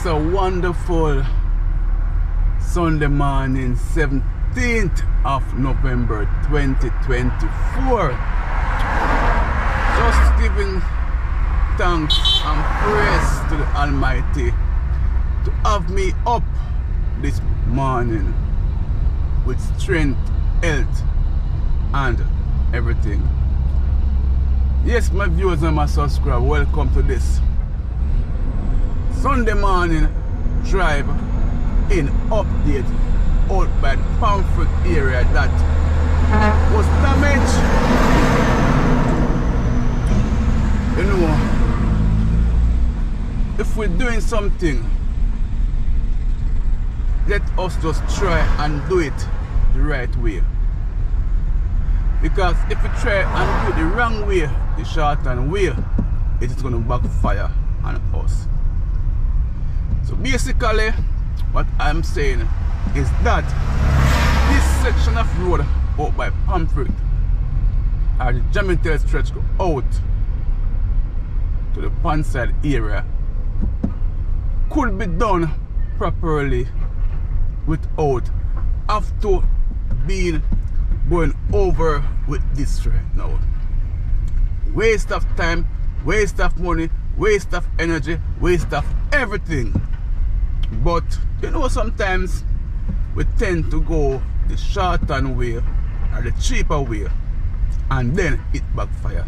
It's a wonderful Sunday morning, 17th of November 2024. Just giving thanks and praise to the Almighty to have me up this morning with strength, health and everything. Yes, my viewers and my subscribers, welcome to this Sunday morning drive in update out by the Pamphlet area that was damaged. You know, if we're doing something, let us just try and do it the right way. Because if we try and do it the wrong way, the shortened way, it is going to backfire on us. So basically, what I'm saying is that this section of road out by Pamphlet, or the Jamintel stretch, go out to the Panside area, could be done properly without after being going over with this right now. Waste of time, waste of money, waste of energy, waste of everything. But you know, sometimes we tend to go the shortened way or the cheaper way, and then it backfire.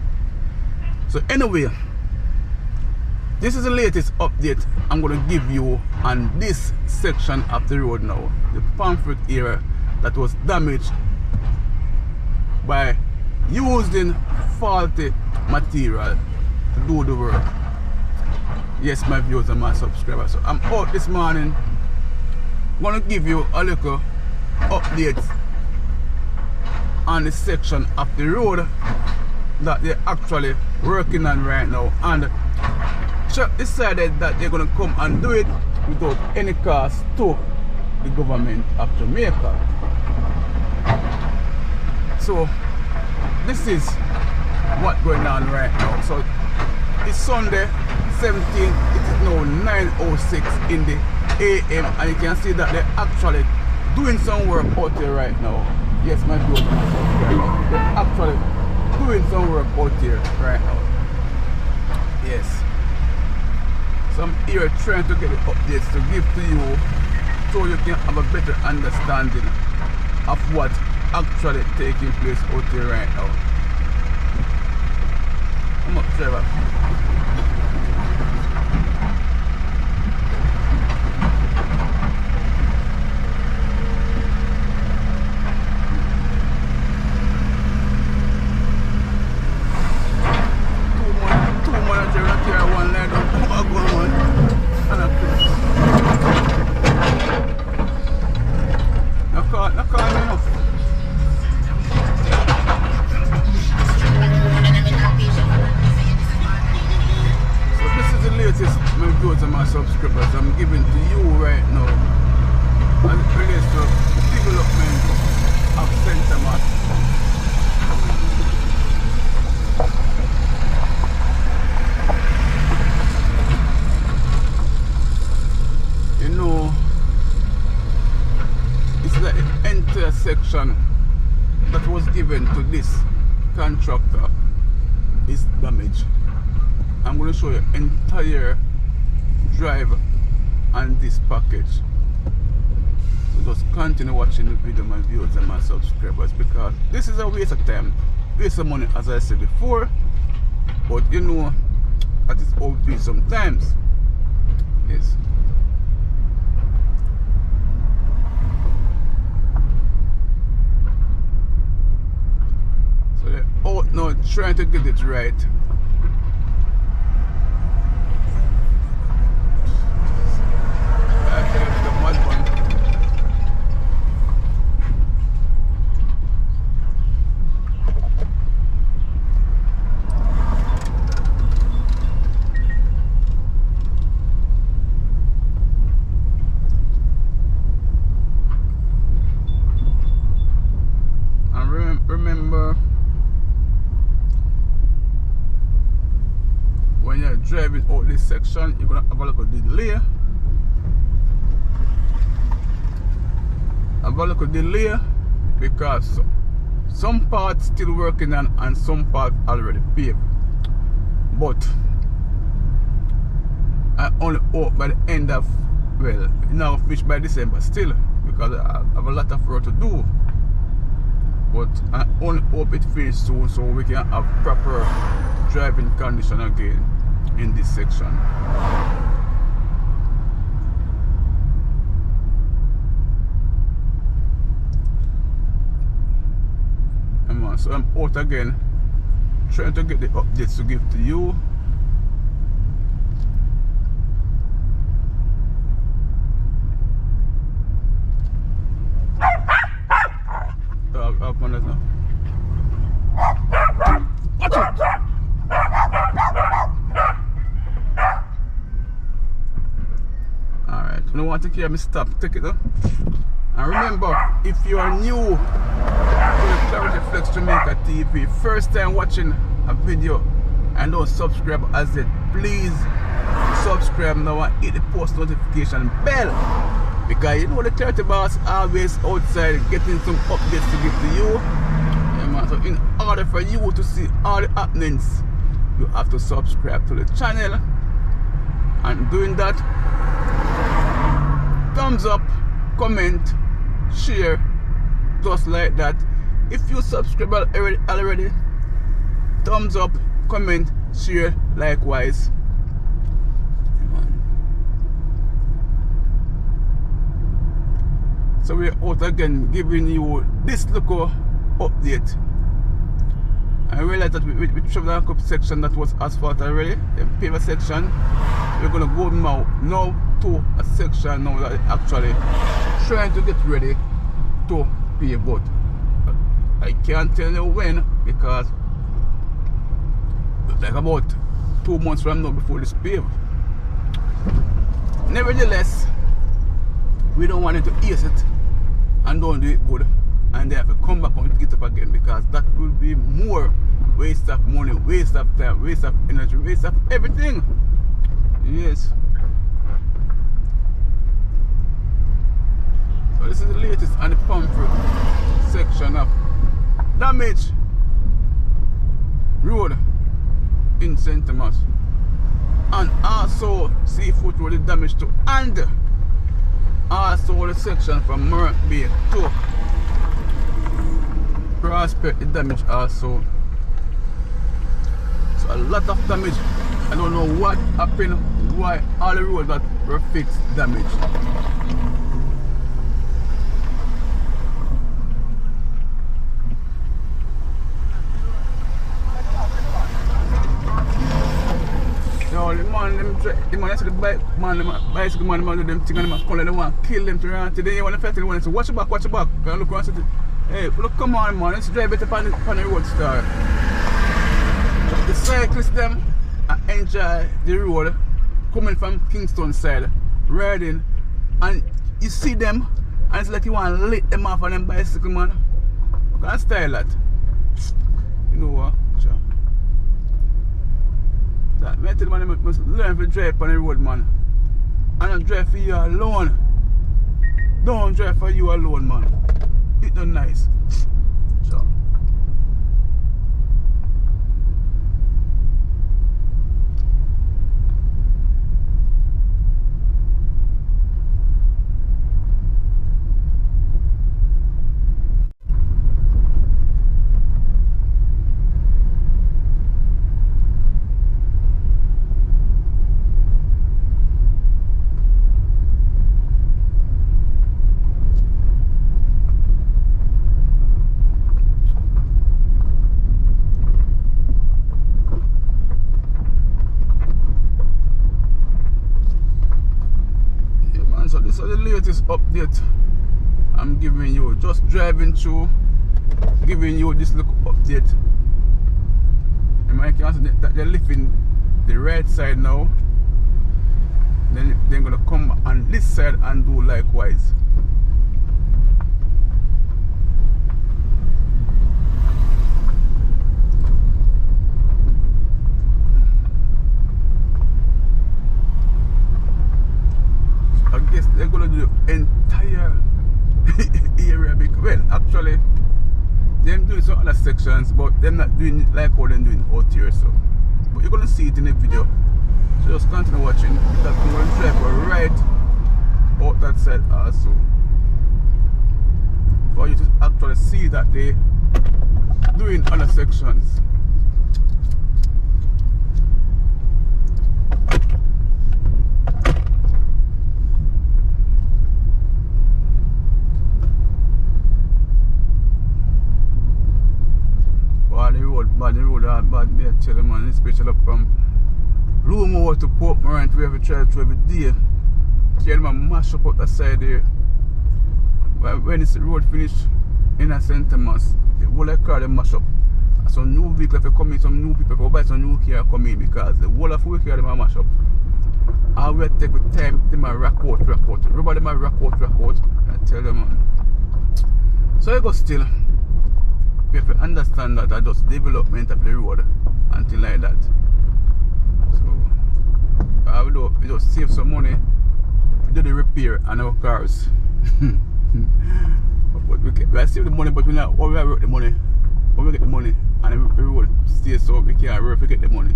So anyway, this is the latest update I'm going to give you on this section of the road now, the Pamphlet area that was damaged by using faulty material to do the work. Yes, my viewers and my subscribers. So I'm out this morning. I'm going to give you a little update on the section of the road that they're actually working on right now. And Chuck decided that they're going to come and do it without any cost to the government of Jamaica. So this is what's going on right now. So it's Sunday 17th, it is now 9:06 in the AM, and you can see that they're actually doing some work out here right now. Yes, my viewers, they're actually doing some work out here right now. Yes. So I'm here trying to get the updates to give to you so you can have a better understanding of what actually taking place out here right now. I'm up, Trevor. Subscribers I'm giving to you right now as it relates to development of Center Mass. You know, it's like the entire section that was given to this contractor is damaged. I'm going to show you entire drive on this package. So just continue watching the video, my viewers and my subscribers, because this is a waste of time, waste of money, as I said before. But you know, that is how it is sometimes. Yes. So they're out now trying to get it right. Remember when you're driving out this section, you're gonna have a little delay have a little delay because some parts still working on and some parts already paved. But I only hope by the end of, well, now finish by December still, because I have a lot of work to do. But I only hope it finishes soon so we can have proper driving condition again in this section. So I'm out again, trying to get the updates to give to you. Up on it now. Watch it! Alright, you don't want to hear me stop, take it up. And remember, if you are new to the Clarity Flex Jamaica TV, first time watching a video and don't subscribe as yet, please subscribe now and hit the post notification bell, because you know the Clarity Boss always outside getting some updates to give to you. Yeah, man. So in order for you to see all the happenings, you have to subscribe to the channel, and doing that, thumbs up, comment, share, just like that. If you subscribe already, thumbs up, comment, share likewise. So we're out again giving you this little update. I realized that we traveled a couple section that was asphalt already, the paver section. We're gonna go now to a section now that actually trying to get ready to pave, but I can't tell you when, because it's like about 2 months from now before this pave. Nevertheless, we don't want it to ace it and don't do it good, and they have to come back and get up again, because that will be more waste of money, waste of time, waste of energy, waste of everything. Yes. So this is the latest on the Pomfret section of damage road in St. Thomas, and also Seafoot Road is damaged too, and also the section from Merrick Bay to Prospect is damaged also. So a lot of damage. I don't know what happened, why all the roads that were fixed damaged. No, the man that's the bike man, the bicycle man, do them thing and them call, they want to kill them to run. Today you want to fight, they want to say, watch your back, watch your back. Can look around and say, hey, look, come on man, let's drive better on the road star. The cyclists them enjoy the road coming from Kingston side, riding, and you see them and it's like you want to lick them off on them bicycle man. You can't style that. You know what? That I tell man, must learn to drive on the road, man. And not drive for you alone. Don't drive for you alone, man. It's not nice. So. So this is the latest update I'm giving you, just driving through, giving you this little update. And I can see that they're lifting the right side now, then they're gonna come on this side and do likewise. I guess they're gonna do the entire sections, but they're not doing it like how they're doing out here. So, but you're gonna see it in the video. So just continue watching because we're going to drive right out that side also, for you to actually see that they doing other sections. The road are bad, me I tell you, man, especially up from Lumo to Port Morant, we have to drive through every day. Tell them mash up that side there. But when this road finished in a St. Thomas, the whole of the car they mash up. And some new vehicle if you come in, some new people, if you buy some new car come in, because the whole of the car they mash up. And we take with time, they might rock out. Everybody might rock out. I tell them, man. So you go still. You have to understand that I just development of the road and things like that. So I will just save some money, do the repair on our cars. But we save the money, but we not we work the money. When we get the money and the road stays so we can't work to get the money.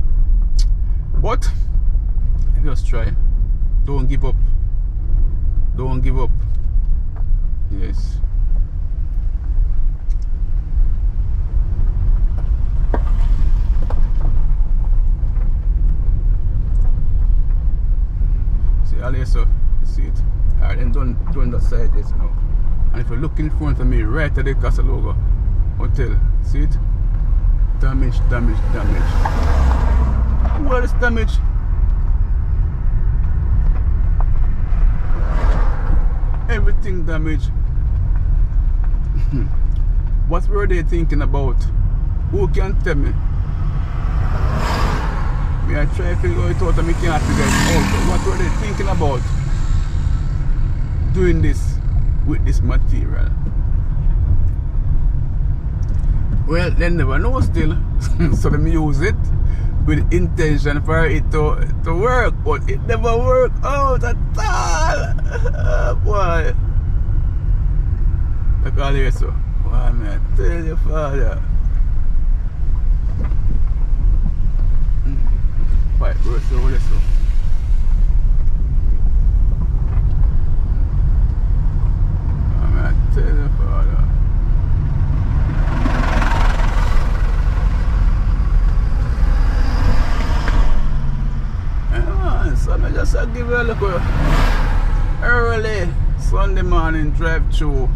But just try. Don't give up. Don't give up. Yes. So you see it. Alright, then done that side yes, you know. And if you look in front of me, right at the Castle logo hotel, see it? Damage. What is damage? Everything damage. What were they thinking about? Who can tell me? I try to figure it out and I can't figure it out. What were they thinking about doing this with this material? Well, they never know still. So they use it with intention for it to work, but it never worked out at all. Oh, boy. Look all here, so. Boy, man, I tell you, father. Right, bro, so what is so? I'm gonna tell you, father. Yeah, so I just give you a look early Sunday morning drive through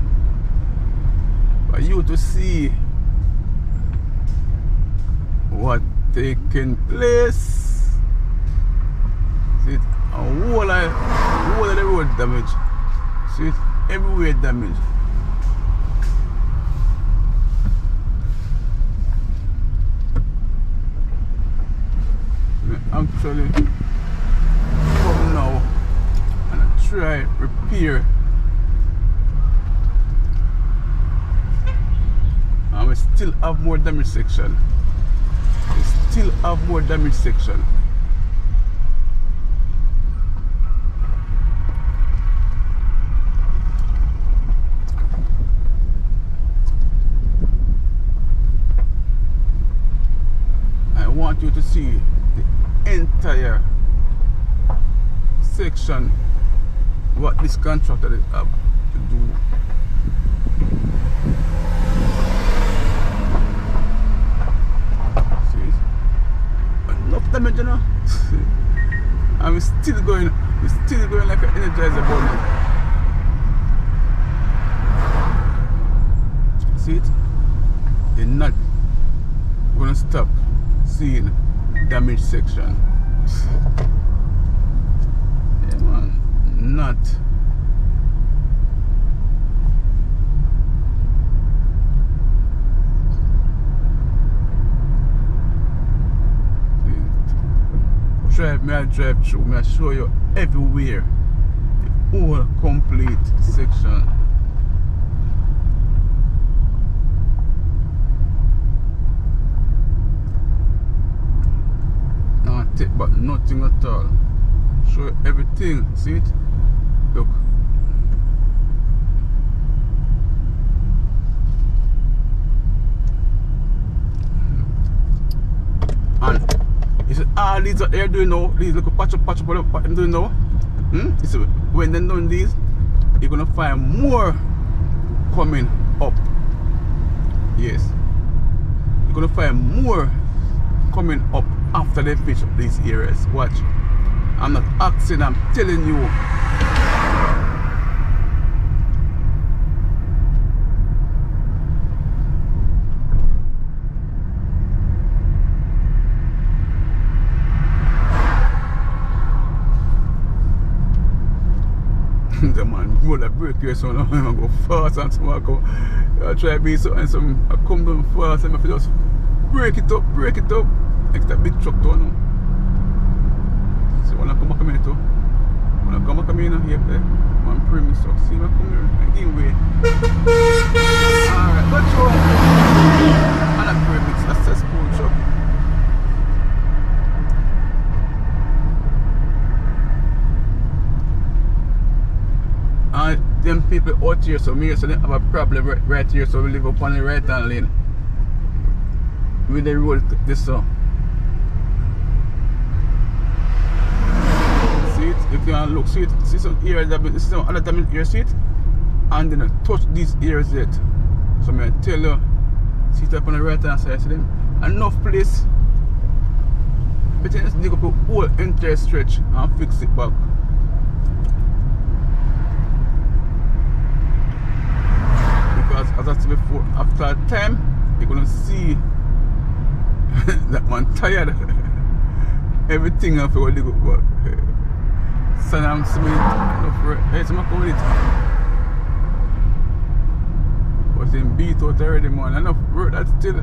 for you to see what taking place. See it? A whole of the road damage. See it? Everywhere damage. Actually come now and I try repair, and we still have more damage section. I want you to see the entire section what this contractor have to do. See, enough damage, you know. And we're still going like an energizer bunny. See it? You're not gonna stop seeing damage section. Yeah, man, not. I drive through, I show you everywhere, the whole complete section. Not take back nothing at all. Show you everything, see it? Look. all these what they're doing now, these little patch up what I'm doing now. So when they're doing these, you're gonna find more coming up. Yes. You're gonna find more coming up after they finish up these areas. Watch. I'm not asking, I'm telling you. The man roll a brake here, so I'm gonna go fast and so I try to be so and some I come down fast and I just break it up. Next that big truck down now. So when I come back in too. When I come back in here, man premise so see me come here and give way. Alright, good show. And a premise, a cesspool truck. And them people out here, so me so they have a problem right here, so we live up on the right hand lane. With the road this so. See it? You can look, see it, see some areas that this is some other time here, see it? And then touch these areas yet. So I tell you, see it up on the right hand side, see them? Enough place. But then just dig up a whole entire stretch and fix it back. Because as I said before, after a time, you're gonna see that man tired. Everything I feel dig up back. Sam Smith, hey, some come with it. But him beat out already, man. Enough work that still.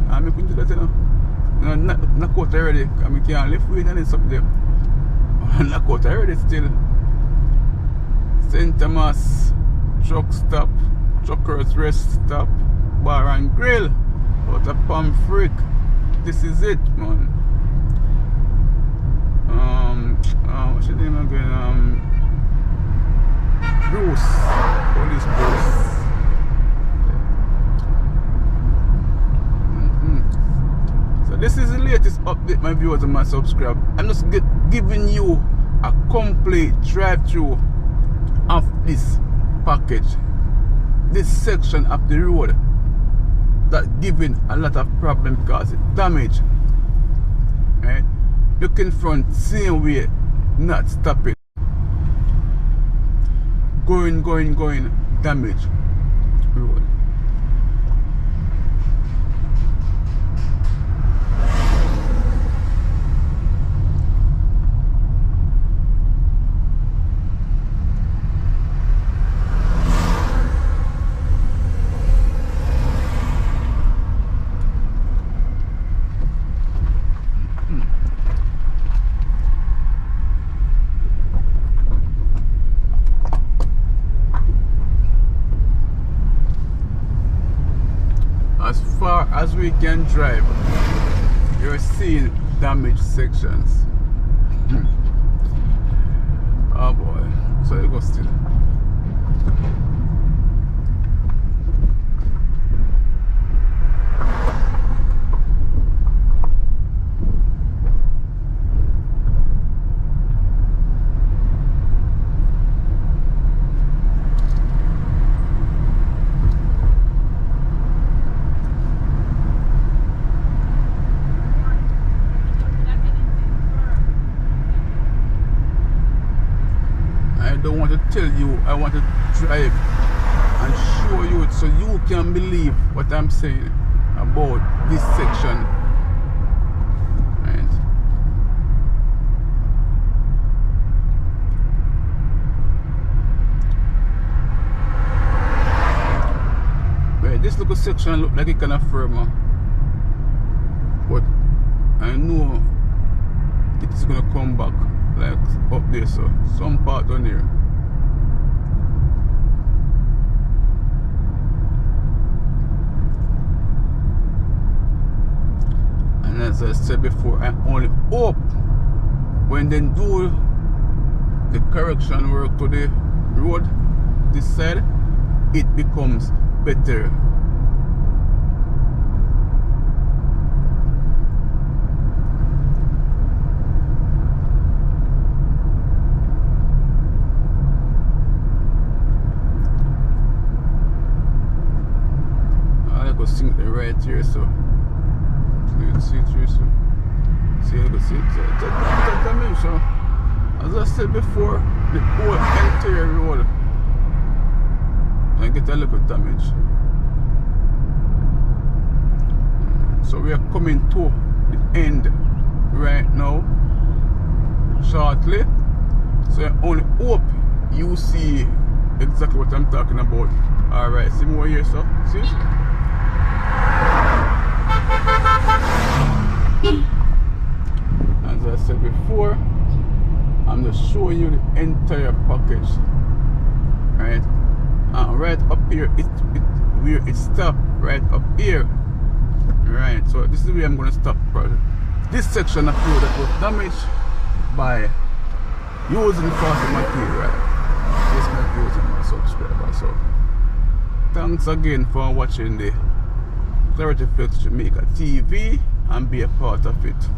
I'm going to do that, you know. Knock out already. I can't lift weight and it's up there. Knock out already still. St. Thomas, truck stop. Truckers rest stop, bar and grill, out of Palm Freak. This is it, man. What's your name again? Bruce, Police Bruce. So this is the latest update, my viewers and my subscribers. I'm just giving you a complete drive-through of this package. This section of the road that giving a lot of problem because it's damaged. Right? Looking front, same way, not stopping. Going, damage road. As far as we can drive, you're seeing damaged sections. Oh boy, so it goes still. I don't want to tell you, I want to drive and show you it so you can believe what I'm saying about this section. Right. Right, this little section look like it kind of firmer, but I know it is gonna come back like up there, so some part down here. And as I said before, I only hope when they do the correction work to the road this side, it becomes better. through, so see you see it's a damage. So as I said before, the whole entire road can get a little damage. So we are coming to the end right now, shortly. So I only hope you see exactly what I'm talking about. Alright, see more here, so see? As I said before, I'm just showing you the entire package. Right? And right up here, where it stopped, right up here. Right, so this is where I'm gonna stop. This section of road that was damaged by using faster material. This might using my subscriber. So thanks again for watching the Clarity Flex Jamaica TV and be a part of it.